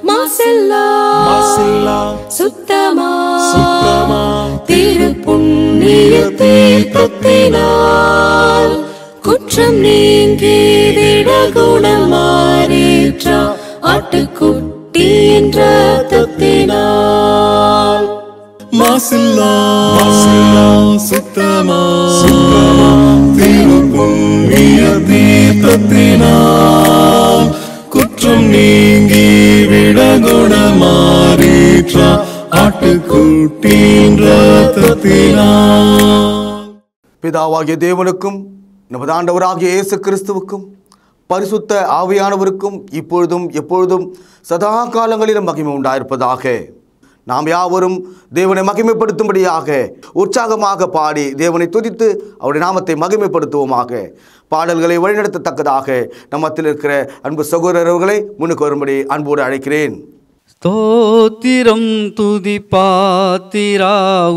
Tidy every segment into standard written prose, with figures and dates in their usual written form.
மாசில்லா சுத்தமா திருப்புண்ணிய தீர்த்தத்தினால் குற்றம் நீங்கி விடகுணம் மாறேற்ற ஆட்டுக்குட்டியின் இரத்தத்தினால். மாசில்லா சுத்தமா திருப்புண்ணிய தீர்த்தத்தினால் குற்றம் நீங்கி விடகுணம் மாறேற்ற ஆட்டுக்குட்டியின் இரத்தத்தினால். பிதாவாகிய தேவனுக்கும் நமது ஆண்டவராகிய இயேசு கிறிஸ்துவுக்கும் பரிசுத்த ஆவியானவருக்கும் இப்பொழுதும் எப்பொழுதும் சதா காலங்களிலும் மகிமை உண்டாயிருப்பதாக. நாம் யாவரும் தேவனை மகிமைப்படுத்தும்படியாக உற்சாகமாக பாடி தேவனை துதித்து அவருடைய நாமத்தை மகிமைப்படுத்துவோமாக. பாடல்களை வழிநடத்தத்தக்கதாக நம்மத்தில் இருக்கிற அன்பு சகோதரர்களை முன்னுக்கு வரும்படி அன்போடு அழைக்கிறேன். ஸ்தோத்திரம் துதி பாத்திரா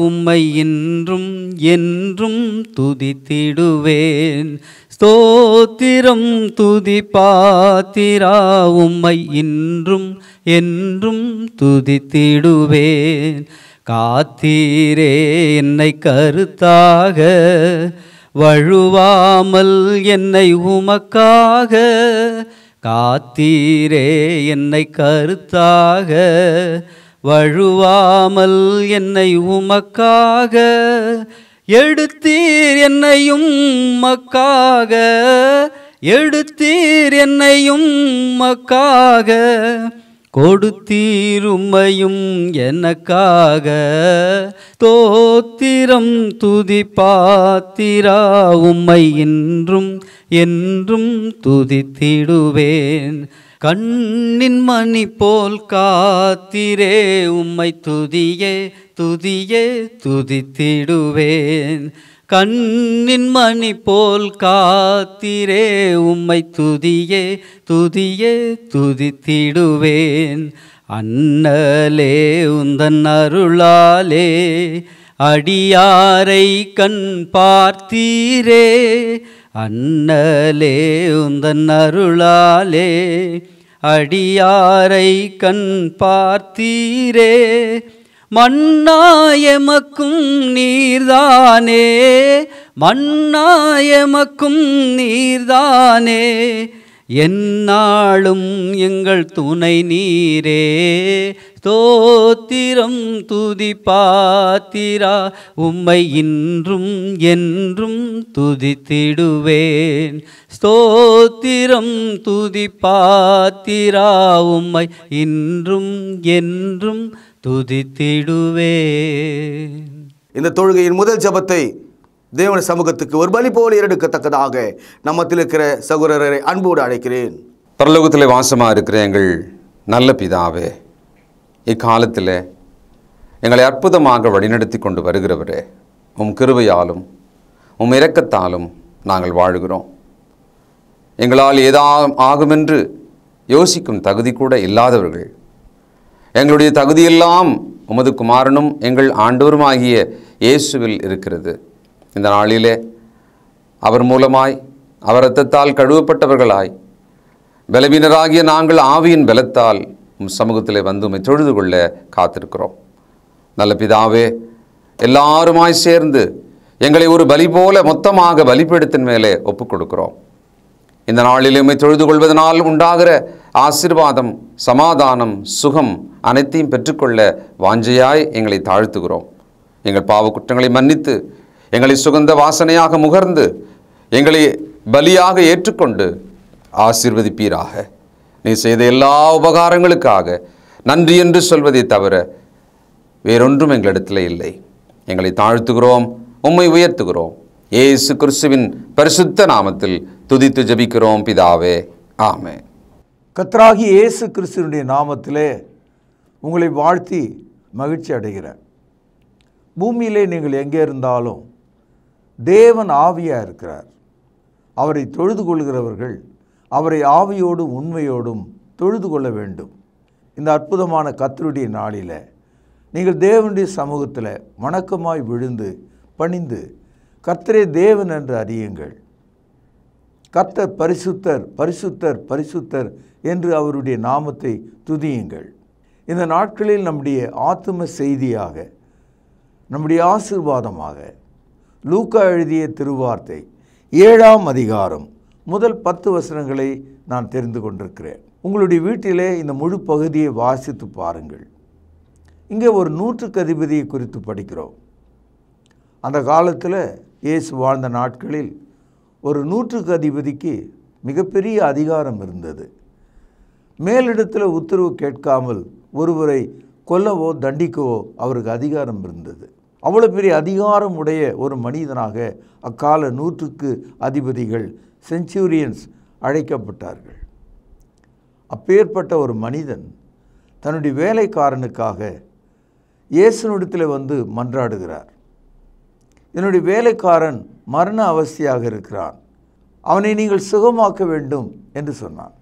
உம்மை என்றும் என்றும் துதித்திடுவேன். ஸ்தோத்திரம் துதி பாத்திரா உம்மை இன்றும் என்றும் துதித்திடுவேன். காத்தீரே என்னை கருத்தாக வழுவாமல் என்னை உமக்காக. காத்தீரே என்னை கருத்தாக வழுவாமல் என்னை உமக்காக. எடுத்தீர் என்னையும் உமக்காக, எடுத்தீர் என்னையும் உமக்காக. கொடுத்தீர் உம்மையும் எனக்காக. ஸ்தோத்திரம் துதி பாத்திரா உம்மை இன்றும் என்றும் துதித்திடுவேன். கண்ணின் மணி போல் காத்திரே உம்மை துதியே துதியே துதித்திடுவேன். கண்ணின் மணி போல் காத்திரே உம்மை துதியே துதியே துதித்திடுவேன். அண்ணலே உந்தன் அருளாலே அடியாரை கண் பார்த்தீரே. அண்ணலே உந்தன் அருளாலே அடியாரை கண் பார்த்தீரே. மன்னாயமக்கும் நீர்தானே, மன்னாயமக்கும் நீர்தானே. எந்நாளும் எங்கள் துணை நீரே. ஸ்தோத்திரம் துதி பாத்திரா உம்மை இன்றும் என்றும் துதித்திடுவேன். ஸ்தோத்திரம் துதி பாத்திரா உம்மை இன்றும் என்றும் துதித்திடுவேன். இந்த தொழுகையின் முதல் ஜெபத்தை தேவன சமூகத்துக்கு ஒரு பலி போல எடுக்கத்தக்கதாக நம்மத்தில் இருக்கிற சகோதரரை அன்போடு அழைக்கிறேன். பரலோகத்தில் வாசமாக இருக்கிற எங்கள் நல்ல பிதாவே, இக்காலத்தில் எங்களை அற்புதமாக வழிநடத்தி கொண்டு வருகிறவரே, உம் கிருபையாலும் உம் இரக்கத்தாலும் நாங்கள் வாழுகிறோம். எங்களால் ஆகுமென்று யோசிக்கும் தகுதி கூட இல்லாதவர்கள். எங்களுடைய தகுதியெல்லாம் உமது குமாரனும் எங்கள் ஆண்டவருமாகிய இயேசுவில் இருக்கிறது. இந்த நாளிலே அவர் மூலமாய் அவர் இரத்தத்தால் கழுவப்பட்டவர்களாய் பலவீனராகிய நாங்கள் ஆவியின் பலத்தால் உம் சமூகத்திலே வந்து உம்மை தொழுது கொள்ள காத்திருக்கிறோம். நல்ல பிதாவே, எல்லாருமாய் சேர்ந்து எங்களை ஒரு பலி போல மொத்தமாக பலிபீடத்தின் மேலே ஒப்புக் கொடுக்கிறோம். இந்த நாளில் உம்மை தொழுது கொள்வதனால் உண்டாகிற ஆசீர்வாதம், சமாதானம், சுகம் அனைத்தையும் பெற்றுக்கொள்ள வாஞ்சையாய் எங்களை தாழ்த்துகிறோம். எங்கள் பாவ குற்றங்களை மன்னித்து எங்களை சுகந்த வாசனையாக முகர்ந்து எங்களை பலியாக ஏற்றுக்கொண்டு ஆசீர்வதிப்பீராக. நீ செய்த எல்லா உபகாரங்களுக்காக நன்றி என்று சொல்வதை தவிர வேறொன்றும் எங்களிடத்தில் இல்லை. எங்களை தாழ்த்துகிறோம், உம்மை உயர்த்துகிறோம். இயேசு கிறிஸ்துவின் பரிசுத்த நாமத்தில் துதித்து ஜெபிக்கிறோம் பிதாவே, ஆமென். கர்த்தராகிய இயேசு கிறிஸ்துவினுடைய நாமத்திலே உங்களை வாழ்த்தி மகிழ்ச்சி அடைகிறேன். பூமியிலே நீங்கள் எங்கே இருந்தாலும் தேவன் ஆவியாக இருக்கிறார். அவரை தொழுது கொள்கிறவர்கள் அவரை ஆவியோடும் உண்மையோடும் தொழுது கொள்ள வேண்டும். இந்த அற்புதமான கர்த்தருடைய நாளில் நீங்கள் தேவனுடைய சமூகத்தில் வணக்கமாய் விழுந்து பணிந்து கர்த்தரே தேவன் என்று அறியுங்கள். கர்த்தர் பரிசுத்தர் பரிசுத்தர் பரிசுத்தர் என்று அவருடைய நாமத்தை துதியுங்கள். இந்த நாட்களில் நம்முடைய ஆத்தும செய்தியாக, நம்முடைய ஆசீர்வாதமாக லூக்கா எழுதிய திருவார்த்தை 7ஆம் அதிகாரம் முதல் 10 வசனங்களை நான் தெரிந்து கொண்டிருக்கிறேன். உங்களுடைய வீட்டிலே இந்த முழு பகுதியை வாசித்து பாருங்கள். இங்கே ஒரு நூற்றுக்கு அதிபதியை குறித்து படிக்கிறோம். அந்த காலத்தில் இயேசு வாழ்ந்த நாட்களில் ஒரு நூற்றுக்கு அதிபதிக்கு மிகப்பெரிய அதிகாரம் இருந்தது. மேலிடத்தில் உத்தரவு கேட்காமல் ஒருவரை கொல்லவோ தண்டிக்கவோ அவருக்கு அதிகாரம் இருந்தது. அவ்வளோ பெரிய அதிகாரம் உடைய ஒரு மனிதனாக அக்கால நூற்றுக்கு அதிபதிகள், செஞ்சுரியன்ஸ் அழைக்கப்பட்டார்கள். அப்பேற்பட்ட ஒரு மனிதன் தன்னுடைய வேலைக்காரனுக்காக இயேசுனிடத்தில் வந்து மன்றாடுகிறார். என்னுடைய வேலைக்காரன் மரண அவஸ்தையாக இருக்கிறான், அவனை நீங்கள் சுகமாக்க வேண்டும் என்று சொன்னான்.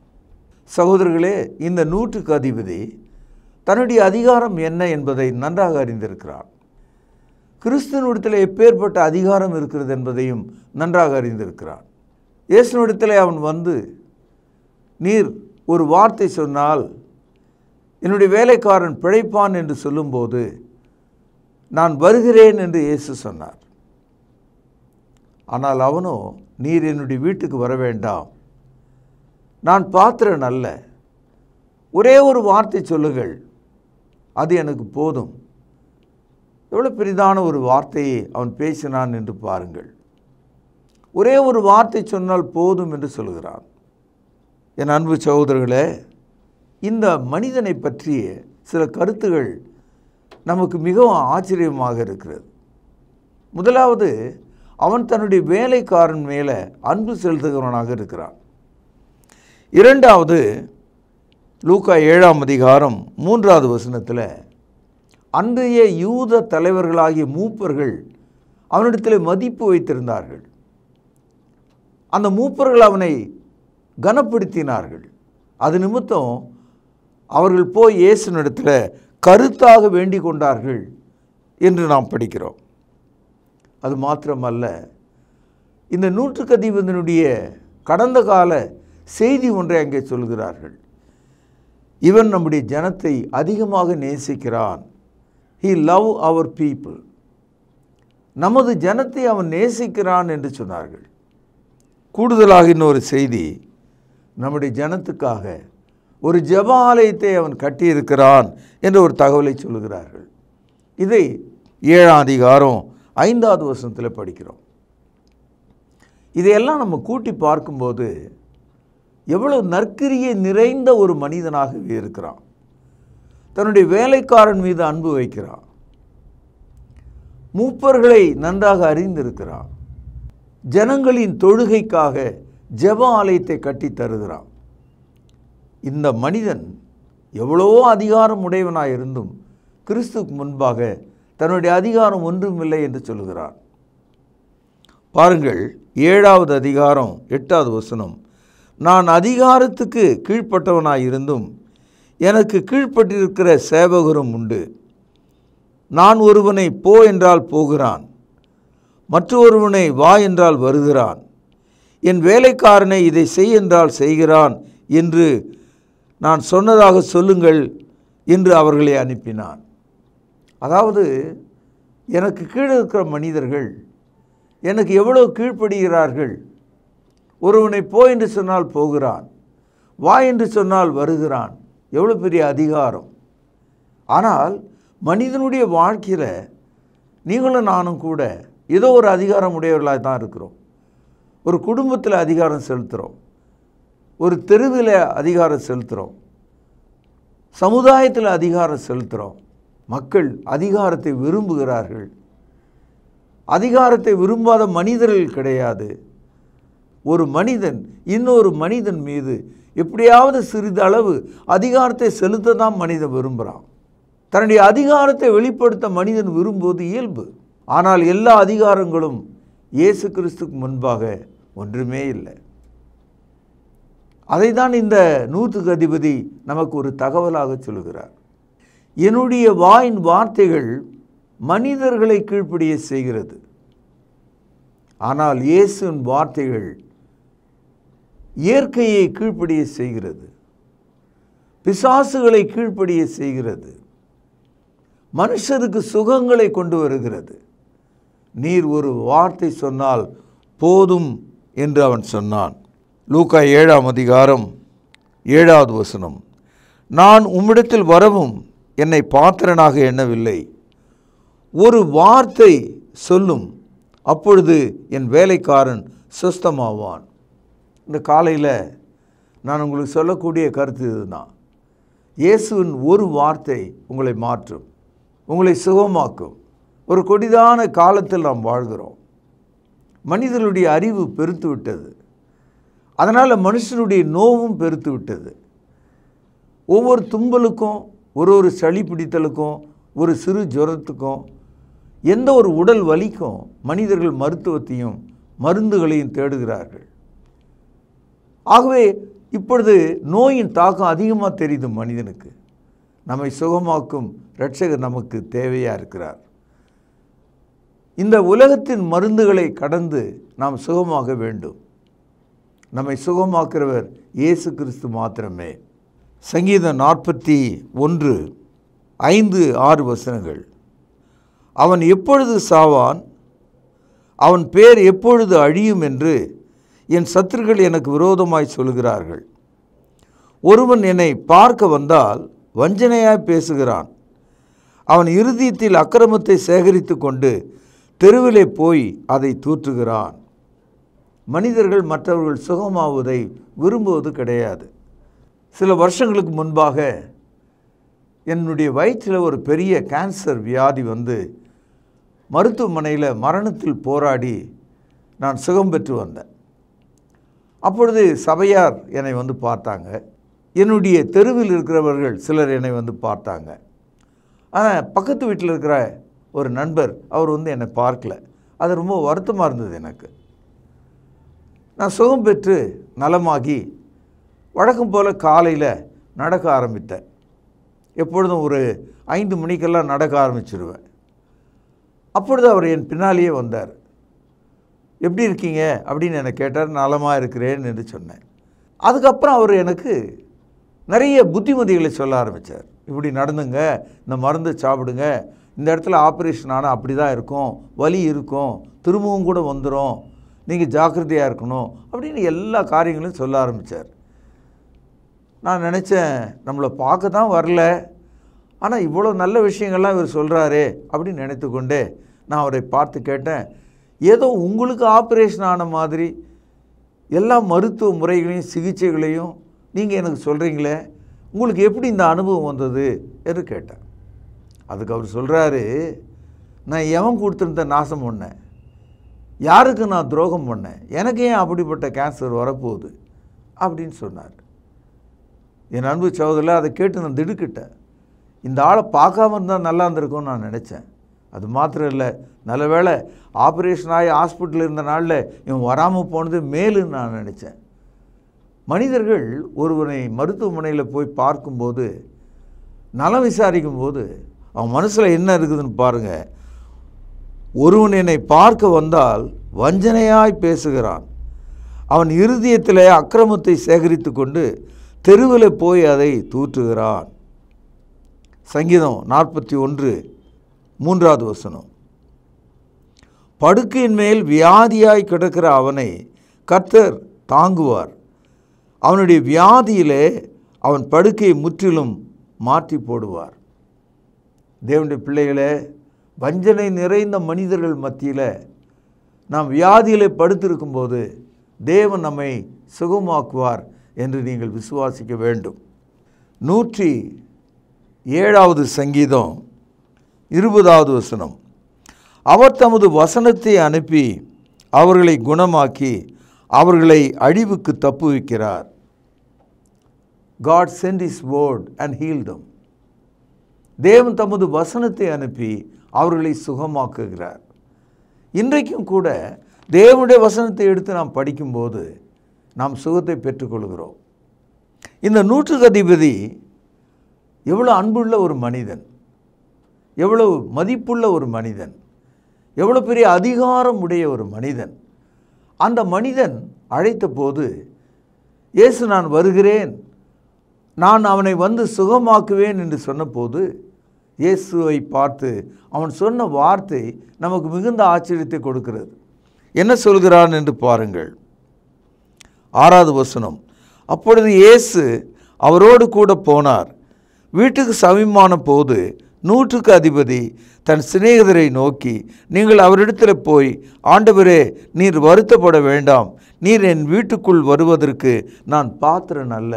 சகோதரர்களே, இந்த நூற்றுக்கு அதிபதி தன்னுடைய அதிகாரம் என்ன என்பதை நன்றாக அறிந்திருக்கிறான். கிறிஸ்துவனிடத்தில் எப்பேற்பட்ட அதிகாரம் இருக்கிறது என்பதையும் நன்றாக அறிந்திருக்கிறான். இயேசுனிடத்தில் அவன் வந்து, நீர் ஒரு வார்த்தை சொன்னால் என்னுடைய வேலைக்காரன் பிழைப்பான் என்று சொல்லும்போது நான் வருகிறேன் என்று இயேசு சொன்னார். ஆனால் அவனோ, நீர் என்னுடைய வீட்டுக்கு வர வேண்டாம், நான் பாத்திரன் அல்ல, ஒரே ஒரு வார்த்தை சொல்லுங்கள், அது எனக்கு போதும். எவ்வளோ பெரிதான ஒரு வார்த்தையை அவன் பேசினான் என்று பாருங்கள். ஒரே ஒரு வார்த்தை சொன்னால் போதும் என்று சொல்கிறான். என் அன்பு சகோதரர்களே, இந்த மனிதனை பற்றிய சில கருத்துகள் நமக்கு மிகவும் ஆச்சரியமாக இருக்கிறது. முதலாவது, அவன் தன்னுடைய வேலைக்காரன் மேலே அன்பு செலுத்துகிறவனாக இருக்கிறான். இரண்டாவது, லூக்கா 7ஆம் அதிகாரம் 3வது வசனத்தில் அன்றைய யூத தலைவர்களாகிய மூப்பர்கள் அவனிடத்தில் மதிப்பு வைத்திருந்தார்கள். அந்த மூப்பர்கள் அவனை கனப்படுத்தினார்கள். அது நிமித்தம் அவர்கள் போய் இயேசுனிடத்தில் கருத்தாக வேண்டிக் கொண்டார்கள் என்று நாம் படிக்கிறோம். அது மாத்திரமல்ல, இந்த நூற்றுக்கு அதிபதியினுடைய கடந்த கால செய்தி ஒன்றை அங்கே சொல்கிறார்கள். இவன் நம்முடைய ஜனத்தை அதிகமாக நேசிக்கிறான். He love our people. நமது ஜனத்தை அவன் நேசிக்கிறான் என்று சொன்னார்கள். கூடுதலாக இன்னொரு செய்தி, நம்முடைய ஜனத்துக்காக ஒரு ஜெப ஆலயத்தை அவன் கட்டியிருக்கிறான் என்ற ஒரு தகவலை சொல்லுகிறார்கள். இதை 7ஆம் அதிகாரம் 5வது வசனத்தில் படிக்கிறோம். இதையெல்லாம் நம்ம கூட்டி பார்க்கும்போது எவ்வளவு நற்கிரியை நிறைந்த ஒரு மனிதனாகவே இருக்கிறான். தன்னுடைய வேலைக்காரன் மீது அன்பு வைக்கிறான். மூப்பர்களை நன்றாக அறிந்திருக்கிறான். ஜனங்களின் தொழுகைக்காக ஜெப ஆலயத்தை கட்டி தருகிறான். இந்த மனிதன் எவ்வளவோ அதிகாரம் உடையவனாக இருந்தும் கிறிஸ்துவுக்கு முன்பாக தன்னுடைய அதிகாரம் ஒன்றுமில்லை என்று சொல்கிறான். பாருங்கள், 7வது அதிகாரம் 8வது வசனம், நான் அதிகாரத்துக்கு கீழ்ப்பட்டவனாக இருந்தும் எனக்கு கீழ்ப்பட்டிருக்கிற சேவகரும் உண்டு. நான் ஒருவனை போ என்றால் போகிறான், மற்றொருவனை வா என்றால் வருகிறான், என் வேலைக்காரனை இதை செய் என்றால் செய்கிறான் என்று நான் சொன்னதாக சொல்லுங்கள் என்று அவர்களை அனுப்பினான். அதாவது, எனக்கு கீழே இருக்கிற மனிதர்கள் எனக்கு எவ்வளோ கீழ்ப்படுகிறார்கள். ஒருவனை போ என்று சொன்னால் போகிறான், வா என்று சொன்னால் வருகிறான். எவ்வளோ பெரிய அதிகாரம். ஆனால் மனிதனுடைய வாழ்க்கையில் நீங்களும் நானும் கூட ஏதோ ஒரு அதிகாரம் உடையவர்களாக தான் இருக்கிறோம். ஒரு குடும்பத்தில் அதிகாரம் செலுத்துகிறோம், ஒரு தெருவில் அதிகாரம் செலுத்துகிறோம், சமுதாயத்தில் அதிகாரம் செலுத்துகிறோம். மக்கள் அதிகாரத்தை விரும்புகிறார்கள். அதிகாரத்தை விரும்பாத மனிதர்கள் கிடையாது. ஒரு மனிதன் இன்னொரு மனிதன் மீது எப்படியாவது சிறிதளவு அதிகாரத்தை செலுத்த தான் மனிதன் விரும்புகிறான். தன்னுடைய அதிகாரத்தை வெளிப்படுத்த மனிதன் விரும்புவது இயல்பு. ஆனால் எல்லா அதிகாரங்களும் இயேசு கிறிஸ்துக்கு முன்பாக ஒன்றுமே இல்லை. அதை தான் இந்த நூற்றுக்கு அதிபதி நமக்கு ஒரு தகவலாக சொல்கிறார். என்னுடைய வாயின் வார்த்தைகள் மனிதர்களை கீழ்ப்படிய செய்கிறது, ஆனால் இயேசுவின் வார்த்தைகள் இயற்கையை கீழ்ப்படிய செய்கிறது. பிசாசுகளை கீழ்ப்படிய செய்கிறது, மனுஷருக்கு சுகங்களை கொண்டு வருகிறது. நீர் ஒரு வார்த்தை சொன்னால் போதும் என்று அவன் சொன்னான். லூக்கா 7ஆம் அதிகாரம் 7வது வசனம். நான் உம்மிடத்தில் வரவும் என்னை பாத்திரனாக எண்ணவில்லை, ஒரு வார்த்தை சொல்லும், அப்பொழுது என் வேலைக்காரன் சுஸ்தமாவான். இந்த காலையில் நான் உங்களுக்கு சொல்லக்கூடிய கருத்து இதுதான். இயேசுவின் ஒரு வார்த்தை உங்களை மாற்றும், உங்களை சுகமாக்கும். ஒரு கொடிதான காலத்தில் நாம் வாழ்கிறோம். மனிதனுடைய அறிவு பெருத்து விட்டது, அதனால் மனுஷனுடைய நோவும் பெருத்து விட்டது. ஒவ்வொரு தும்பலுக்கும், ஒரு சளி பிடித்தலுக்கும், ஒரு சிறு ஜுரத்துக்கும், எந்த ஒரு உடல் வலிக்கும் மனிதர்கள் மருத்துவத்தையும் மருந்துகளையும் தேடுகிறார்கள். ஆகவே இப்பொழுது நோயின் தாக்கம் அதிகமாக தெரியுது மனிதனுக்கு. நம்மை சுகமாக்கும் இரட்சகர் நமக்கு தேவையாக இருக்கிறார். இந்த உலகத்தின் மருந்துகளை கடந்து நாம் சுகமாக வேண்டும். நம்மை சுகமாக்குறவர் இயேசு கிறிஸ்து மாத்திரமே. சங்கீதம் 41 5, 6 வசனங்கள். அவன் எப்பொழுது சாவான், அவன் பேர் எப்பொழுது அழியும் என்று என் சத்துருக்கள் எனக்கு விரோதமாய் சொல்கிறார்கள். ஒருவன் என்னை பார்க்க வந்தால் வஞ்சனையாய் பேசுகிறான், அவன் இருதயத்தில் அக்கிரமத்தை சேகரித்து கொண்டு தெருவிலே போய் அதை தூற்றுகிறான். மனிதர்கள் மற்றவர்கள் சுகமாவதை விரும்புவது கிடையாது. சில வருஷங்களுக்கு முன்பாக என்னுடைய வயிற்றில் ஒரு பெரிய கேன்சர் வியாதி வந்து மருத்துவமனையில் மரணத்தில் போராடி நான் சுகம் பெற்று வந்தேன். அப்பொழுது சபையார் என்னை வந்து பார்த்தாங்க, என்னுடைய தெருவில் இருக்கிறவர்கள் சிலர் என்னை வந்து பார்த்தாங்க. ஆனால் பக்கத்து வீட்டில் இருக்கிற ஒரு நண்பர், அவர் வந்து என்னை பார்க்கல. அது ரொம்ப வருத்தமாக இருந்தது எனக்கு. நான் சுகம் பெற்று நலமாகி வழக்கம் போல் காலையில் நடக்க ஆரம்பித்தேன். எப்பொழுதும் ஒரு 5 மணிக்கெல்லாம் நடக்க ஆரம்பிச்சிடுவேன். அப்பொழுது அவர் என் பின்னாலேயே வந்தார். எப்படி இருக்கீங்க அப்படின்னு என்னை கேட்டார். நலமாக இருக்கிறேன் என்று சொன்னேன். அதுக்கப்புறம் அவர் எனக்கு நிறைய புத்திமதிகளை சொல்ல ஆரம்பித்தார். இப்படி நடந்துங்க, இந்த மருந்து சாப்பிடுங்க, இந்த இடத்துல ஆப்ரேஷன் ஆனால் அப்படி தான் இருக்கும், வலி இருக்கும், திரும்பவும் கூட வந்துடும், நீங்கள் ஜாக்கிரதையாக இருக்கணும் அப்படின்னு எல்லா காரியங்களும் சொல்ல ஆரம்பித்தார். நான் நினச்சேன், நம்மளை பார்க்க தான் வரல, ஆனால் இவ்வளோ நல்ல விஷயங்கள்லாம் இவர் சொல்கிறாரே அப்படின்னு நினைத்து கொண்டே நான் அவரை பார்த்து கேட்டேன், ஏதோ உங்களுக்கு ஆப்ரேஷன் ஆன மாதிரி எல்லா மருத்துவ முறைகளையும் சிகிச்சைகளையும் நீங்கள் எனக்கு சொல்கிறீங்களே, உங்களுக்கு எப்படி இந்த அனுபவம் வந்தது என்று கேட்டேன். அதுக்கு அவர் சொல்கிறாரு, நான் எவன் கொடுத்துருந்த நாசம் பண்ணேன், யாருக்கு நான் துரோகம் பண்ணேன், எனக்கு ஏன் அப்படிப்பட்ட கேன்சர் வரப்போகுது அப்படின்னு சொன்னார். என் அன்பு சகோதரில் அதை கேட்டு நான் திடுக்கிட்டேன். இந்த ஆளை பார்க்காம இருந்தால் நல்லா இருந்திருக்கும்னு நான் நினச்சேன். அது மாத்திரம் இல்லை, நல்ல வேளை ஆப்ரேஷன் ஆகி ஹாஸ்பிட்டலில் இருந்த நாளில் இவன் வராமல் போனது மேலுன்னு நான் நினச்சேன். மனிதர்கள் ஒருவனை மருத்துவமனையில் போய் பார்க்கும்போது, நலம் விசாரிக்கும்போது அவன் மனசில் என்ன இருக்குதுன்னு பாருங்கள். ஒருவன் என்னை பார்க்க வந்தால் வஞ்சனையாய் பேசுகிறான், அவன் இருதயத்தில் அக்கிரமத்தை சேகரித்து கொண்டு தெருவில் போய் அதை தூற்றுகிறான். சங்கீதம் 41 3வது வசனம். படுக்கையின் மேல் வியாதியாய் கிடக்கிற அவனை கர்த்தர் தாங்குவார், அவனுடைய வியாதியிலே அவன் படுக்கையை முற்றிலும் மாற்றி போடுவார். தேவனுடைய பிள்ளைகளே, வஞ்சனை நிறைந்த மனிதர்கள் மத்தியில் நாம் வியாதியிலே படுத்திருக்கும்போது தேவன் நம்மை சுகமாக்குவார் என்று நீங்கள் விசுவாசிக்க வேண்டும். 107வது சங்கீதம் 20வது வசனம். அவர் தமது வசனத்தை அனுப்பி அவர்களை குணமாக்கி அவர்களை அழிவுக்கு தப்புவிக்கிறார். God sent his word and healed them. தேவன் தமது வசனத்தை அனுப்பி அவர்களை சுகமாக்குகிறார். இன்றைக்கும் கூட தேவனுடைய வசனத்தை எடுத்து நாம் படிக்கும்போது நாம் சுகத்தை பெற்றுக்கொள்கிறோம். இந்த 100க்கு அதிபதி எவ்வளோ அன்புள்ள ஒரு மனிதன், எவ்வளவு மதிப்புள்ள ஒரு மனிதன், எவ்வளோ பெரிய அதிகாரம் உடைய ஒரு மனிதன். அந்த மனிதன் அழைத்த போது, இயேசு நான் வருகிறேன், நான் அவனை வந்து சுகமாக்குவேன் என்று சொன்னபோது இயேசுவை பார்த்து அவன் சொன்ன வார்த்தை நமக்கு மிகுந்த ஆச்சரியத்தை கொடுக்கிறது. என்ன சொல்கிறான் என்று பாருங்கள். 6வது வசனம். அப்பொழுது இயேசு அவரோடு கூட போனார். வீட்டுக்கு சமீபமான போது 100க்கு அதிபதி தன் சிநேகிதரை நோக்கி, நீங்கள் அவரிடத்தில் போய், ஆண்டவரே, நீர் வருத்தப்பட வேண்டாம், நீர் என் வீட்டுக்குள் வருவதற்கு நான் பாத்திரன் அல்ல.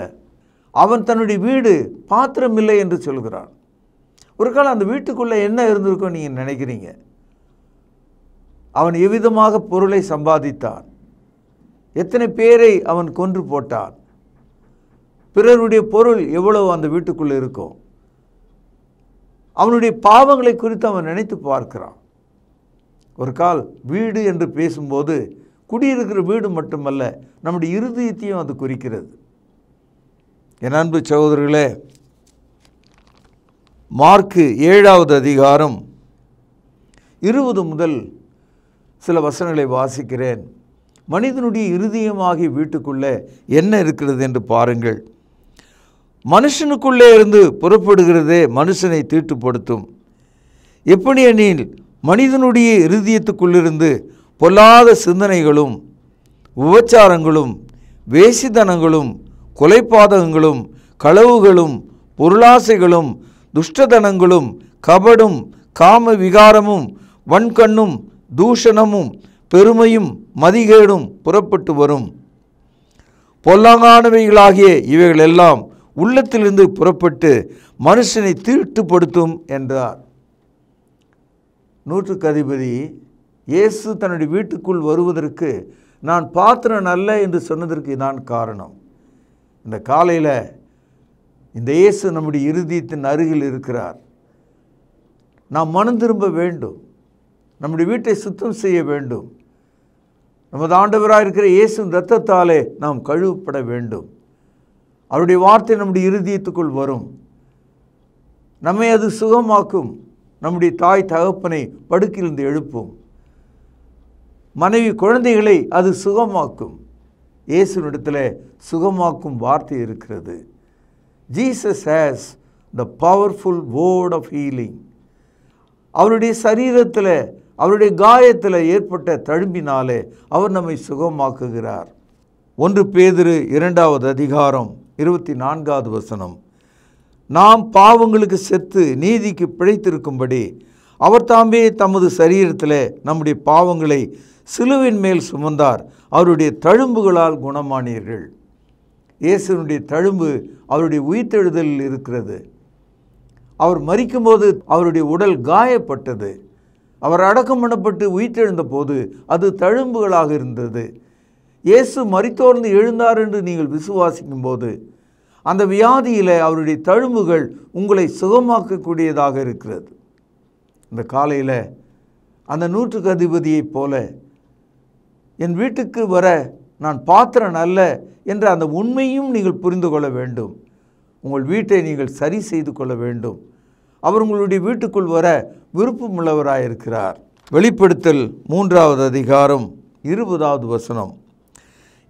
அவன் தன்னுடைய வீடு பாத்திரம் இல்லை என்று சொல்கிறான். ஒரு காலம் அந்த வீட்டுக்குள்ளே என்ன இருந்திருக்கும் நீங்கள் நினைக்கிறீங்க? அவன் எவ்விதமாக பொருளை சம்பாதித்தான், எத்தனை பேரை அவன் கொன்று போட்டான், பிறருடைய பொருள் எவ்வளவு அந்த வீட்டுக்குள்ளே இருக்கும். அவனுடைய பாவங்களை குறித்து அவன் நினைத்து பார்க்கிறான். ஒரு கால் வீடு என்று பேசும்போது குடியிருக்கிற வீடு மட்டுமல்ல, நம்முடைய இருதயத்தையும் அது குறிக்கிறது. என் அன்பு சகோதரர்களே, மார்க்கு 7வது அதிகாரம் 20 முதல் சில வசனங்களை வாசிக்கிறேன். மனிதனுடைய இருதயமாகிய வீட்டுக்குள்ளே என்ன இருக்கிறது என்று பாருங்கள். மனுஷனுக்குள்ளே இருந்து புறப்படுகிறதே மனுஷனை தீட்டுப்படுத்தும். எப்படி எனில், மனிதனுடைய இருதயத்துக்குள்ளிருந்து பொல்லாத சிந்தனைகளும், விபச்சாரங்களும், வேசித்தனங்களும், கொலைபாதகங்களும், களவுகளும், பொருளாசைகளும், துஷ்டதனங்களும், கபடும், காம விகாரமும், வன்கண்ணும், தூஷணமும், பெருமையும், மதிகேடும் புறப்பட்டு வரும். பொல்லாங்கானவைகளாகிய இவைகள் எல்லாம் உள்ளத்திலிருந்து புறப்பட்டு மனுஷனை தீட்டுப்படுத்தும் என்றார். 100க்கு அதிபதி இயேசு தன்னுடைய வீட்டுக்குள் வருவதற்கு நான் பாத்திரன் அல்ல என்று சொன்னதற்கு நான் காரணம். இந்த காலையில் இந்த இயேசு நம்முடைய இருதயத்தின் அருகில் இருக்கிறார். நாம் மனம் திரும்ப வேண்டும், நம்முடைய வீட்டை சுத்தம் செய்ய வேண்டும். நமது ஆண்டவராக இருக்கிற இயேசுவின் இரத்தத்தாலே நாம் கழுவப்பட வேண்டும். அவருடைய வார்த்தை நம்முடைய இருதயத்துக்குள் வரும், நம்மை அது சுகமாக்கும். நம்முடைய தாய் தகப்பனை படுக்கையிலிருந்து எழுப்பும், மனைவி குழந்தைகளை அது சுகமாக்கும். இயேசுவினிடத்தில் சுகமாக்கும் வார்த்தை இருக்கிறது. Jesus has the powerful word of healing. அவருடைய சரீரத்தில், அவருடைய காயத்தில் ஏற்பட்ட தழும்பினாலே அவர் நம்மை சுகமாக்குகிறார். 1 பேதுரு 2வது அதிகாரம் 24வது வசனம். நாம் பாவங்களுக்கு செத்து நீதிக்கு பிழைத்திருக்கும்படி அவர் தாமே தமது சரீரத்தில் நம்முடைய பாவங்களை சிலுவின் மேல் சுமந்தார், அவருடைய தழும்புகளால் குணமானீர்கள். இயேசுனுடைய தழும்பு அவருடைய உயிர்த்தெழுதலில் இருக்கிறது. அவர் மரிக்கும்போது அவருடைய உடல் காயப்பட்டது. அவர் அடக்கம் பண்ணப்பட்டு உயிர்த்தெழுந்த போது அது தழும்புகளாக இருந்தது. இயேசு மரித்தோர்ந்து எழுந்தார் என்று நீங்கள் விசுவாசிக்கும் போது அந்த வியாதியில் அவருடைய தழும்புகள் உங்களை சுகமாக்கக்கூடியதாக இருக்கிறது. இந்த காலையில் அந்த 100க்கு அதிபதியைப் போல என் வீட்டுக்கு வர நான் பாத்திரன் அல்ல என்ற அந்த உண்மையும் நீங்கள் புரிந்து கொள்ள வேண்டும். உங்கள் வீட்டை நீங்கள் சரி செய்து கொள்ள வேண்டும். அவர் உங்களுடைய வீட்டுக்குள் வர விருப்பமுள்ளவராயிருக்கிறார். வெளிப்படுத்தல் 3வது அதிகாரம் 20வது வசனம்.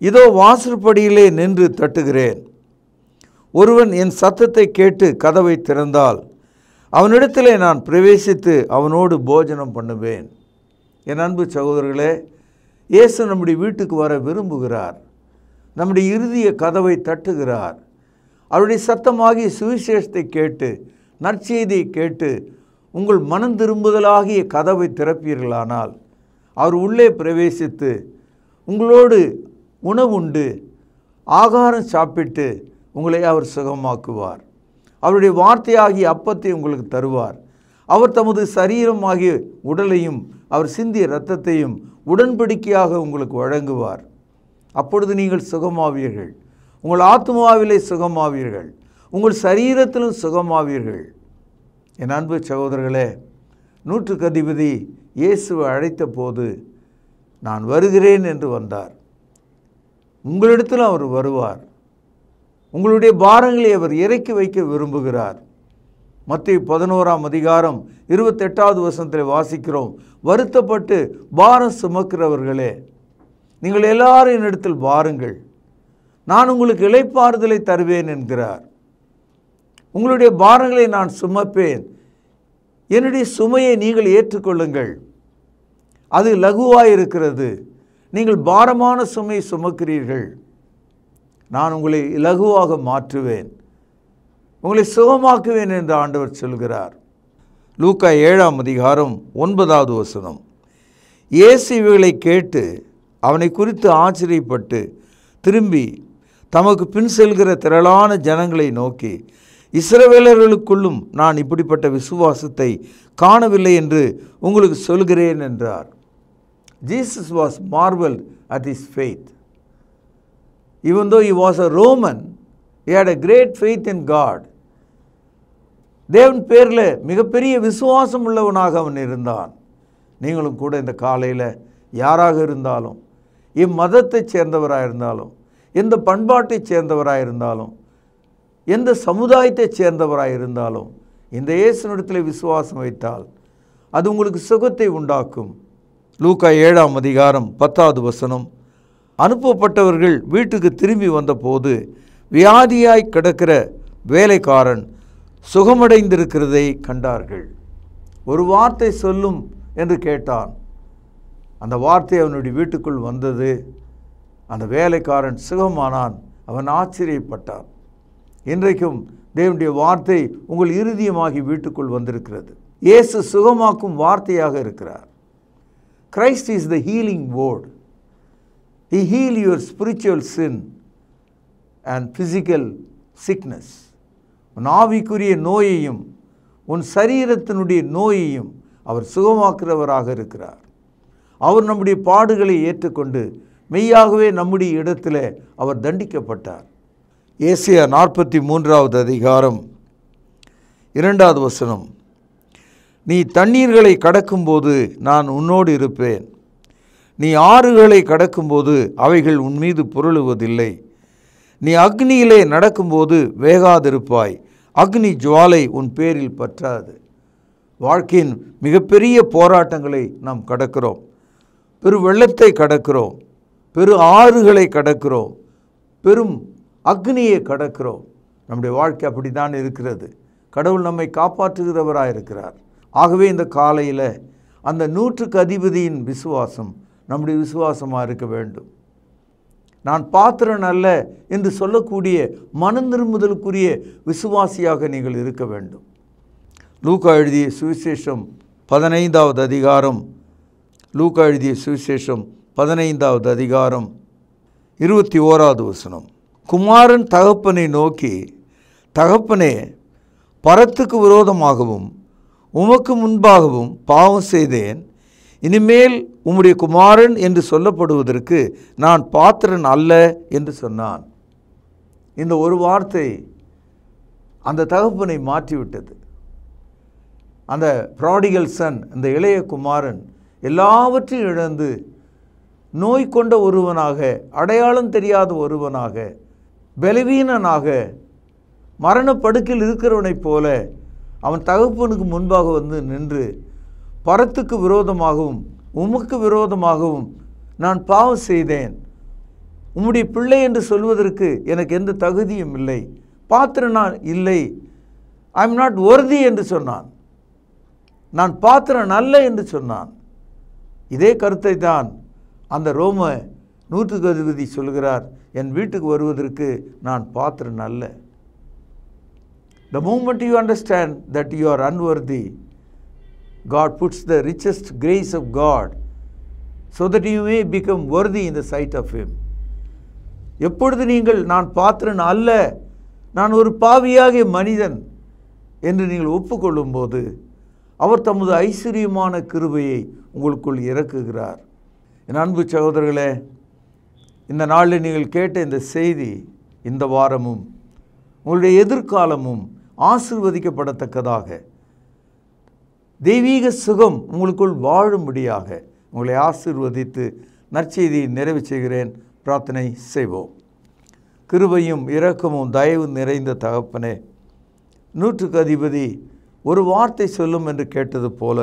இதோ வாசற்படியிலே நின்று தட்டுகிறேன். ஒருவன் என் சத்தத்தை கேட்டு கதவை திறந்தால் அவனிடத்திலே நான் பிரவேசித்து அவனோடு போஜனம் பண்ணுவேன். என் அன்பு சகோதரர்களே, இயேசு நம்முடைய வீட்டுக்கு வர விரும்புகிறார். நம்முடைய இருதய கதவை தட்டுகிறார். அவருடைய சத்தமாகிய சுவிசேஷத்தை கேட்டு, நற்செய்தியை கேட்டு உங்கள் மனம் திரும்புதலாகிய கதவை திறப்பீர்களானால் அவர் உள்ளே பிரவேசித்து உங்களோடு உணவுண்டு ஆகாரம் சாப்பிட்டு உங்களை அவர் சுகமாக்குவார். அவருடைய வார்த்தையாகிய அப்பத்தை உங்களுக்கு தருவார். அவர் தமது சரீரமாகிய உடலையும் அவர் சிந்திய இரத்தத்தையும் உடன்படிக்கையாக உங்களுக்கு வழங்குவார். அப்பொழுது நீங்கள் சுகமாவீர்கள். உங்கள் ஆத்மாவிலே சுகமாவீர்கள், உங்கள் சரீரத்திலும் சுகமாவீர்கள். என் அன்பு சகோதரர்களே, 100க்கு அதிபதி இயேசுவை அழைத்த போது நான் வருகிறேன் என்று வந்தார். உங்களிடத்தில் அவர் வருவார். உங்களுடைய பாரங்களை அவர் இறக்கி வைக்க விரும்புகிறார். மத்தேயு 11ஆம் அதிகாரம் 28வது வசனத்தில் வாசிக்கிறோம், வருத்தப்பட்டு பாரம் சுமக்கிறவர்களே, நீங்கள் எல்லாரும் என்னிடத்தில் வாருங்கள், நான் உங்களுக்கு இளைப்பாறுதலை தருவேன் என்கிறார். உங்களுடைய பாரங்களை நான் சுமப்பேன், என்னுடைய சுமையை நீங்கள் ஏற்றுக்கொள்ளுங்கள், அது லகுவாயிருக்கிறது, நீங்கள் பாரமான சுமையை சுமக்கிறீர்கள், நான் உங்களை இலகுவாக மாற்றுவேன், உங்களை சுகமாக்குவேன் என்று ஆண்டவர் சொல்கிறார். லூக்கா 7ஆம் அதிகாரம் 9வது வசனம். இயேசு இவைகளை கேட்டு அவனை குறித்து ஆச்சரியப்பட்டு திரும்பி தமக்கு பின் செல்கிற திரளான ஜனங்களை நோக்கி, இஸ்ரவேலர்களுக்குள்ளும் நான் இப்படிப்பட்ட விசுவாசத்தை காணவில்லை என்று உங்களுக்கு சொல்கிறேன் என்றார். Jesus was marveled at his faith. Even though he was a Roman, he had a great faith in God. தேவன் பேரில் மிகப்பெரிய விசுவாசம் உள்ளவனாக அவன் இருந்தான். நீங்களும் கூட இந்த காலையில் யாராக இருந்தாலும், இம்மதத்தைச் சேர்ந்தவராக இருந்தாலும், எந்த பண்பாட்டைச் சேர்ந்தவராக இருந்தாலும், எந்த சமுதாயத்தைச் சேர்ந்தவராக இருந்தாலும், இந்த இயேசுவிடத்தில் விசுவாசம் வைத்தால் அது உங்களுக்கு சுகத்தை உண்டாக்கும். லூக்கா 7ஆம் அதிகாரம் 10வது வசனம். அனுப்பப்பட்டவர்கள் வீட்டுக்கு திரும்பி வந்தபோது வியாதியாய் கிடக்கிற வேலைக்காரன் சுகமடைந்திருக்கிறதை கண்டார்கள். ஒரு வார்த்தை சொல்லும் என்று கேட்டான். அந்த வார்த்தை அவனுடைய வீட்டுக்குள் வந்தது. அந்த வேலைக்காரன் சுகமானான். அவன் ஆச்சரியப்பட்டான். இன்றைக்கும் தேவனுடைய வார்த்தை உங்கள் இருதயமாகி வீட்டுக்குள் வந்திருக்கிறது. இயேசு சுகமாக்கும் வார்த்தையாக இருக்கிறார். Christ is the healing word. He heal your spiritual sin and physical sickness. உன் ஆவிக்குரிய நோயையும் உன் சரீரத்தினுடைய நோயையும் அவர் சுகமாக்குறவராக இருக்கிறார். அவர் நம்முடைய பாடுகளை ஏற்றுக்கொண்டு மெய்யாகவே நம்முடைய இடத்துல அவர் தண்டிக்கப்பட்டார். ஏசாயா 43வது அதிகாரம் 2வது வசனம். நீ தண்ணீர்களை கடக்கும்போது நான் உன்னோடு இருப்பேன், நீ ஆறுகளை கடக்கும்போது அவைகள் உன் மீது புரளுவதில்லை, நீ அக்னியிலே நடக்கும்போது வேகாதிருப்பாய், அக்னி ஜுவாலை உன் பேரில் பற்றாது. வாழ்க்கையின் மிகப்பெரிய போராட்டங்களை நாம் கடக்கிறோம். பெரு வெள்ளத்தை கடக்கிறோம், பெரு ஆறுகளை கடக்கிறோம், பெரும் அக்னியை கடக்கிறோம். நம்முடைய வாழ்க்கை அப்படி தான் இருக்கிறது. கடவுள் நம்மை காப்பாற்றுகிறவராக இருக்கிறார். ஆகவே இந்த காலையில் அந்த 100க்கு அதிபதியின் விசுவாசம் நம்முடைய விசுவாசமாக இருக்க வேண்டும். நான் பாத்திரன் அல்ல என்று சொல்லக்கூடிய மனம் திரும்புதலுக்குரிய விசுவாசியாக நீங்கள் இருக்க வேண்டும். லூக்கா எழுதிய சுவிசேஷம் 15வது அதிகாரம், லூக்கா எழுதிய சுவிசேஷம் 15வது அதிகாரம் 21வது வசனம். குமாரன் தகப்பனை நோக்கி, தகப்பனே, பரத்துக்கு விரோதமாகவும் உமக்கு முன்பாகவும் பாவம் செய்தேன், இனிமேல் உம்முடைய குமாரன் என்று சொல்லப்படுவதற்கு நான் பாத்திரன் அல்ல என்று சொன்னான். இந்த ஒரு வார்த்தை அந்த தகப்பனை மாற்றிவிட்டது. அந்த ப்ராடிகல் சன், அந்த இளைய குமாரன் எல்லாவற்றையும் இழந்து நோய் கொண்ட ஒருவனாக, அடையாளம் தெரியாத ஒருவனாக, பலவீனனாக, மரணப்படுக்கையில் இருக்கிறவனைப் போல அவன் தகப்பனுக்கு முன்பாக வந்து நின்று, பரத்துக்கு விரோதமாகவும் உமக்கு விரோதமாகவும் நான் பாவம் செய்தேன், உம்முடைய பிள்ளை என்று சொல்வதற்கு எனக்கு எந்த தகுதியும் இல்லை, பாத்திரன் நான் இல்லை, ஐ எம் நாட் worthy என்று சொன்னான். நான் பாத்திரன் அல்ல என்று சொன்னான். இதே கருத்தை தான் அந்த ரோம 100க்கு அதிபதி சொல்கிறார், என் வீட்டுக்கு வருவதற்கு நான் பாத்திரன் அல்ல. The moment you understand that you are unworthy, God puts the richest grace of God so that you may become worthy in the sight of Him. எப்பொழுது நீங்கள் நான் பாத்திரன் அல்ல, நான் ஒரு பாவியாகிய மனிதன் என்று நீங்கள் ஒப்புக்கொள்ளும்போது அவர் தமது ஐஸ்வர்யமான கிருபையை உங்களுக்குள் இறக்குகிறார். என் அன்பு சகோதரர்களே, இந்த நாளில் நீங்கள் கேட்ட இந்த செய்தி இந்த வாரமும் உங்களுடைய எதிர்காலமும் ஆசீர்வதிக்கப்படத்தக்கதாக, தெய்வீக சுகம் உங்களுக்குள் வாழும்படியாக உங்களை ஆசீர்வதித்து நற்செய்தியை நிறைவு செய்கிறேன். பிரார்த்தனை செய்வோம். கிருபையும் இரக்கமும் தயவு நிறைந்த தகப்பனே, 100க்கு அதிபதி ஒரு வார்த்தை சொல்லும் என்று கேட்டது போல,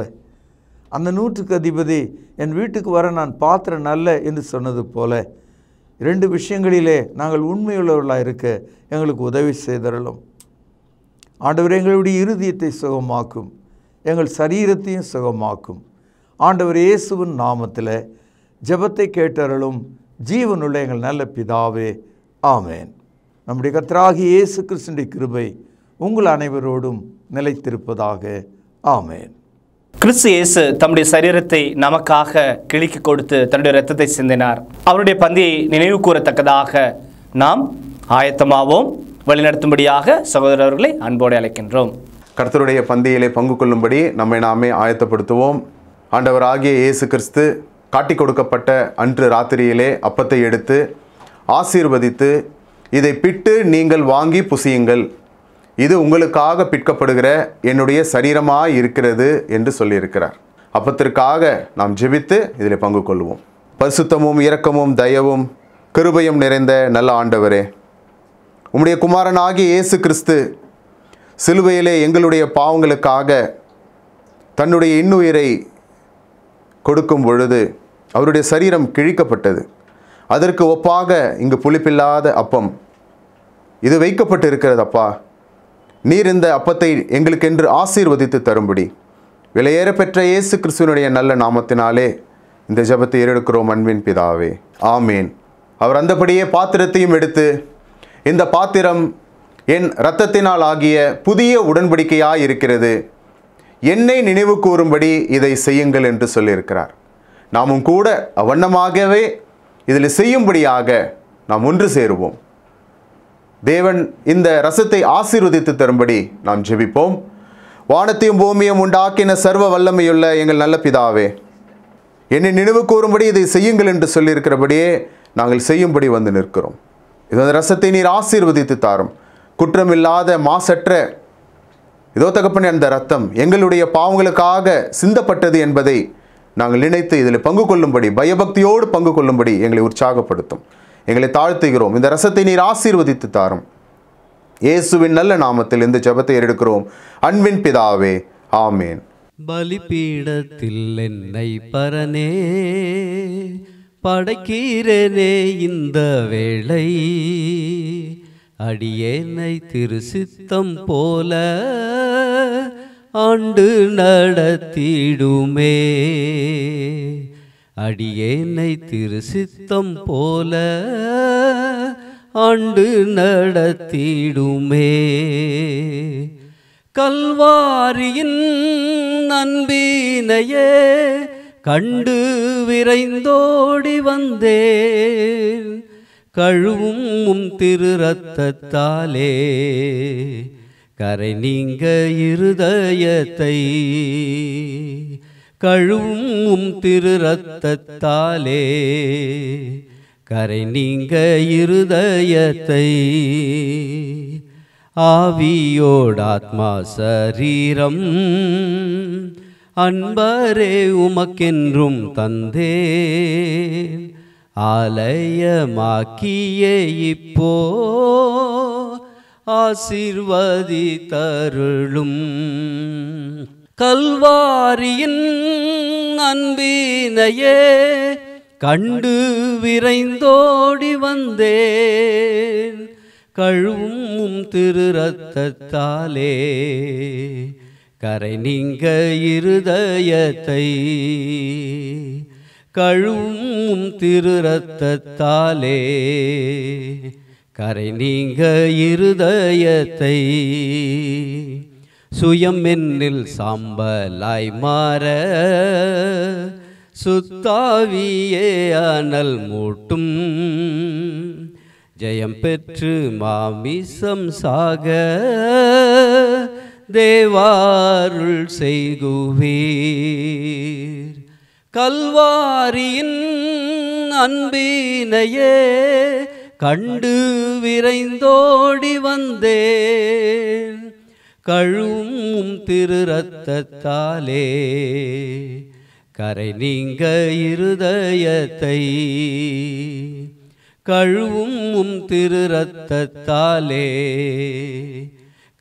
அந்த 100க்கு அதிபதி என் வீட்டுக்கு வர நான் பாத்திரன் அல்ல என்று சொன்னது போல, 2 விஷயங்களிலே நாங்கள் உண்மையுள்ளவர்களாக இருக்க எங்களுக்கு உதவி செய்தரலும். ஆண்டவர் எங்களுடைய இருதயத்தை சுகமாக்கும், எங்கள் சரீரத்தையும் சுகமாக்கும். ஆண்டவர் இயேசுவின் நாமத்தில் ஜெபத்தை கேட்டருளும் ஜீவனுள்ள எங்கள் நல்ல பிதாவே, ஆமேன். நம்முடைய கர்த்தராகிய இயேசு கிறிஸ்துவின் கிருபை உங்கள் அனைவரோடும் நிலைத்திருப்பதாக. ஆமேன். கிறிஸ்து இயேசு தம்முடைய சரீரத்தை நமக்காக கிழிக்கு கொடுத்து தன்னுடைய இரத்தத்தை சிந்தினார். அவருடைய பந்தியை நினைவு கூறத்தக்கதாக நாம் ஆயத்தமாவோம். வழிநடத்தும்படியாக சகோதரர்களை அன்போடு அழைக்கின்றோம். கர்த்தருடைய பந்தியிலே பங்கு கொள்ளும்படி நம்மை நாமே ஆயத்தப்படுத்துவோம். ஆண்டவராகிய இயேசு கிறிஸ்து காட்டி கொடுக்கப்பட்ட அன்று ராத்திரியிலே அப்பத்தை எடுத்து ஆசீர்வதித்து, இதை பிட்டு நீங்கள் வாங்கி புசியுங்கள், இது உங்களுக்காக பிற்கப்படுகிற என்னுடைய சரீரமாய் இருக்கிறது என்று சொல்லியிருக்கிறார். அப்பத்திற்காக நாம் ஜெபித்து இதில் பங்கு கொள்வோம். பரிசுத்தமும் இரக்கமும் தயவும் கிருபையும் நிறைந்த நல்ல ஆண்டவரே, உம்முடைய குமாரனாகிய இயேசு கிறிஸ்து சிலுவையிலே எங்களுடைய பாவங்களுக்காக தன்னுடைய இன்னுயிரை கொடுக்கும் பொழுது அவருடைய சரீரம் கிழிக்கப்பட்டது. அதற்கு ஒப்பாக இங்கு புளிப்பில்லாத அப்பம் இது வைக்கப்பட்டு இருக்கிறதப்பா. நீர் இந்த அப்பத்தை எங்களுக்கென்று ஆசீர்வதித்து தரும்படி விலையேற பெற்ற இயேசு கிறிஸ்துவினுடைய நல்ல நாமத்தினாலே இந்த ஜெபத்தை ஏறெடுக்கிறோம் அன்பின் பிதாவே, ஆமேன். அவர் அந்தபடியே பாத்திரத்தையும் எடுத்து, இந்த பாத்திரம் என் இரத்தத்தினால் ஆகிய புதிய உடன்படிக்கையாய் இருக்கிறது, என்னை நினைவு கூறும்படி இதை செய்யுங்கள் என்று சொல்லியிருக்கிறார். நாமும் கூட அவ்வண்ணமாகவே இதில் செய்யும்படியாக நாம் ஒன்று சேருவோம். தேவன் இந்த ரசத்தை ஆசீர்வதித்து தரும்படி நாம் ஜெபிப்போம். வானத்தையும் பூமியும் உண்டாக்கின சர்வ வல்லமையுள்ள எங்கள் நல்ல பிதாவே, என்னை நினைவு கூறும்படி இதை செய்யுங்கள் என்று சொல்லியிருக்கிறபடியே நாங்கள் செய்யும்படி வந்து நிற்கிறோம். இந்த ரசத்தை நீர் ஆசீர்வதித்து தாரும். குற்றமில்லாத மாசற்ற இதோ தகப்பனே, அந்த ரத்தம் எங்களுடைய பாவங்களுக்காக சிந்தப்பட்டது என்பதை நாங்கள் நினைத்து இதில் பங்கு கொள்ளும்படி, பயபக்தியோடு பங்கு கொள்ளும்படி எங்களை உற்சாகப்படுத்தும். எங்களை தாழ்த்துகிறோம். இந்த ரசத்தை நீர் ஆசீர்வதித்து தாரும். இயேசுவின் நல்ல நாமத்தில் இந்த ஜெபத்தை எடுக்கிறோம் அன்பின் பிதாவே, ஆமேன். பலிபீடத்தில் என்னை பரனே படைக்கிறேனே இந்த வேளை, அடியேனை திருசித்தம் போல ஆண்டு நடத்திடுமே, அடியேனை திருசித்தம் போல ஆண்டு நடத்திடுமே. கல்வாரியின் அன்பினையே கண்டு விரைந்தோடி வந்தேன், கழுவும் திரு ரத்தத்தாலே கரை நீங்க இருதயத்தை, கழுவும் திரு ரத்தத்தாலே கரை நீங்க இருதயத்தை, ஆவியோடாத்மா சரீரம் அன்பரே உமக்கென்றும் தந்தேன், ஆலயமாக்கியே இப்போ ஆசீர்வதி தருளும். கல்வாரியின் அன்பினையே கண்டு விரைந்தோடி வந்தேன், கழுவும் திரு ரத்தத்தாலே கரை நீங்க இருதயத்தை, கழுவும் திரு ரத்தத்தாலே கரை நீங்க இருதயத்தை, சுயம் என்னில் சாம்பலாய் மாற சுத்தாவியே அனல் மூட்டும், ஜெயம் பெற்று மாமிசம் சாக தேவாருள் செய்குவீர். கல்வாரியின் அன்பினையே கண்டு விரைந்தோடி வந்தேன், கழுவும் திரு ரத்தத்தாலே கரை நீங்க இருதயத்தை, கழுவும் திரு ரத்தத்தாலே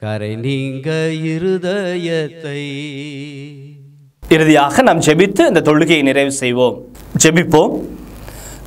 கரை நீங்க இருதயத்தை. இறுதியாக நாம் ஜெபித்து இந்த தொழுகையை நிறைவு செய்வோம். ஜெபிப்போம்.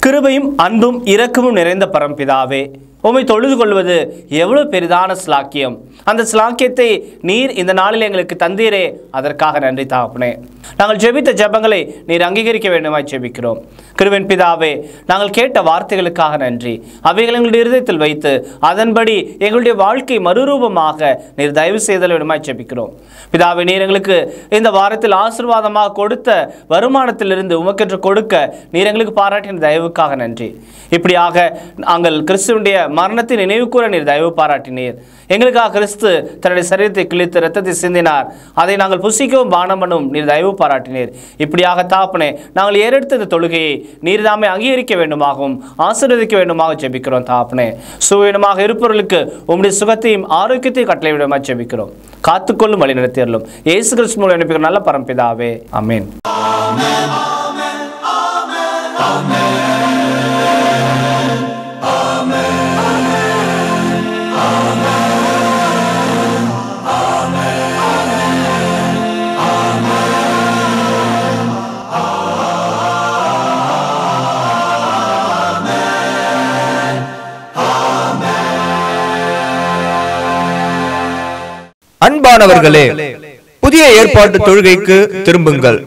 கிருபையும் அன்பும் இரக்கமும் நிறைந்த பரம்பிதாவே, உம்மை தொழுது கொள்வது எவ்வளவு பெரிதான ஸ்லாக்கியம். அந்த ஸ்லாக்கியத்தை நீர் இந்த நாளில் எங்களுக்கு தந்தீரே, அதற்காக நன்றி தகப்பனே. நாங்கள் ஜெபித்த ஜெபங்களை நீர் அங்கீகரிக்க வேண்டுமாய் ஜெபிக்கிறோம். கிருபையின் பிதாவே, நாங்கள் கேட்ட வார்த்தைகளுக்காக நன்றி. அவைகள் எங்களுடைய இருதயத்தில் வைத்து அதன்படி எங்களுடைய வாழ்க்கை மறுரூபமாக நீர் தயவு செய்தல் வேண்டுமாய் ஜெபிக்கிறோம். பிதாவே, நீர் எங்களுக்கு இந்த வாரத்தில் ஆசீர்வாதமாக கொடுத்த வருமானத்திலிருந்து உமக்கென்று கொடுக்க நீர் எங்களுக்கு பாராட்டின தயவுக்காக நன்றி. இப்படியாக நாங்கள் கிறிஸ்துவனுடைய மரணத்தை நினைவு கூற நீர் தயவு பாராட்டினீர். எங்களுக்காக கிறிஸ்து தன்னுடைய சரீரத்தை கிழித்து இரத்தத்தை சிந்தினார். அதை நாங்கள் புசிக்கவும் பானம் பண்ணவும் நீர் தயவு பாராட்டினீர். இப்படியாக தாப்பனே, நாங்கள் ஏறெடுத்த இந்த தொழுகையை நீர் தாமே அங்கீகரிக்க வேண்டுமாகவும் ஆசீர்வதிக்க வேண்டுமாக ஜெபிக்கிறோம். தாப்பனே, சுவீனமாக இருப்பவர்களுக்கு உம்முடைய சுகத்தையும் ஆரோக்கியத்தையும் கட்டளை விடமாக ஜெபிக்கிறோம். காத்துக்கொள்ளும் வழி நடத்தியறலும் இயேசு கிறிஸ்து மூலம் அனுப்பிக்கிற நல்ல பரம்பிதாவே, ஆமென். அன்பானவர்களே, புதிய ஏற்பாட்டு தொழுகைக்கு திரும்புங்கள்.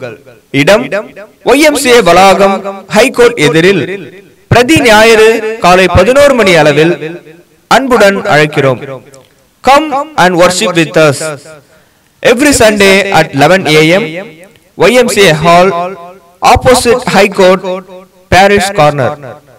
இடம் YMCA வளாகம், ஹைகோர்ட் எதிரில், பிரதி ஞாயிறு காலை 11 மணி அளவில் அன்புடன் அழைக்கிறோம். Come and worship with us every Sunday at 11 AM, YMCA Hall, opposite High Court, Parish Corner.